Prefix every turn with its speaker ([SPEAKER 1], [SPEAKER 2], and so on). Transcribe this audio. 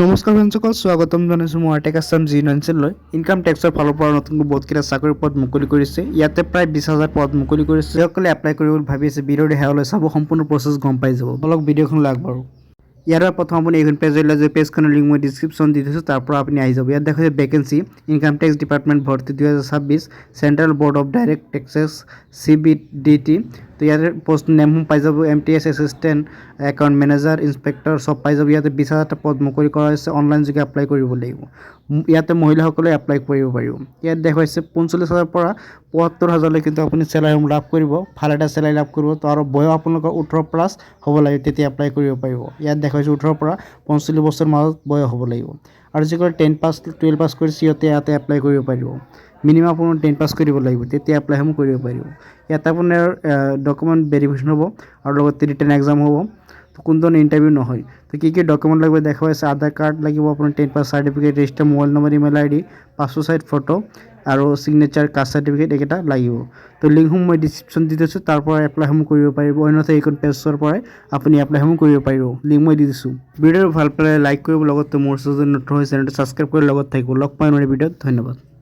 [SPEAKER 1] নমস্কাৰ ফ্ৰেণ্ডসকল, স্বাগতম জনাইছোঁ মই আৰ্টেক আছাম জি9লৈ। ইনকাম টেক্সৰ ফালৰ পৰা নতুনকৈ বহুতকেইটা চাকৰিৰ পদ মুকলি কৰিছে। ইয়াতে প্ৰায় 20,000 পদ মুকলি কৰিছে। যিসকলে এপ্লাই কৰিব বুলি ভাবি আছে ভিডিঅ'টো শেষলৈ চাব, সম্পূৰ্ণ প্ৰচেছ গম পাই যাব। বলক ভিডিঅ'খনলৈ আগবাঢ়ো। ইয়াৰ প্ৰথম আপুনি এইখন পেজলৈ যে পেজখনৰ লিংক মই ডিছক্ৰিপশ্যন দি দিছোঁ, তাৰ পৰা আপুনি আহি যাব। ইয়াত দেখা যায় ভেকেঞ্চি ইনকাম টেক্স ডিপাৰ্টমেণ্ট ভৰ্তি 2026 central board of direct taxes CBDT। তো ইয়াতে পোষ্ট নেমসমূহ পাই যাব, MTS assistant, account manager, inspector চব পাই যাব। ইয়াতে 20,000টা পদ মুকলি কৰা হৈছে, অনলাইন যোগে এপ্লাই কৰিব লাগিব। ইয়াতে মহিলাসকলে এপ্লাই কৰিব পাৰিব। ইয়াত দেখুৱাইছে 45,000 পৰা 75,000লৈ কিন্তু আপুনি চেলাৰী লাভ কৰিব, ভাল এটা চেলাৰী লাভ কৰিব। তো আৰু বয়স আপোনালোকৰ 18+ হ'ব লাগে, তেতিয়া এপ্লাই কৰিব পাৰিব। ইয়াত দেখুৱাইছে 18 পৰা 45 বছৰ মাজত বয়স হ'ব লাগিব। আৰু যিসকলে 10 পাছ 12 পাছ কৰিছে সিহঁতে ইয়াতে এপ্লাই কৰিব পাৰিব। মিনিমাম আপোনাৰ 10 পাছ কৰিব লাগিব, তেতিয়া এপ্লাইসমূহ কৰিব পাৰিব। ইয়াত আপোনাৰ ডকুমেণ্ট ভেৰিফিকেশ্যন হ'ব আৰু লগতে ৰিটেন এক্সাম হ'ব। তো কোনো ইণ্টাৰভিউ নহয়। তো কি ডকুমেণ্ট লাগিব দেখুৱাইছে, আধাৰ কাৰ্ড লাগিব, আপোনাৰ 10 pass certificate, register mobile number, email ID, passport size photo আৰু চিগনেচাৰ কাষ্ট চাৰ্টিফিকেট এইকেইটা লাগিব। তো লিংকসমূহ মই ডিছক্ৰিপশ্যন দি দিছোঁ, তাৰ পৰা এপ্লাইসমূহ কৰিব পাৰিব। অন্যথা এইখন পেজৰ পৰাই আপুনি এপ্লাইসমূহ কৰিব পাৰিব। লিংক মই দি দিছোঁ। ভিডিঅ'টো ভাল পালে লাইক কৰিব, লগতে মোৰ যদি নতুন হয় চেনেলটো ছাবস্ক্ৰাইব কৰি লগত থাকিব। লগ পাই ভিডিঅ'ত। ধন্যবাদ।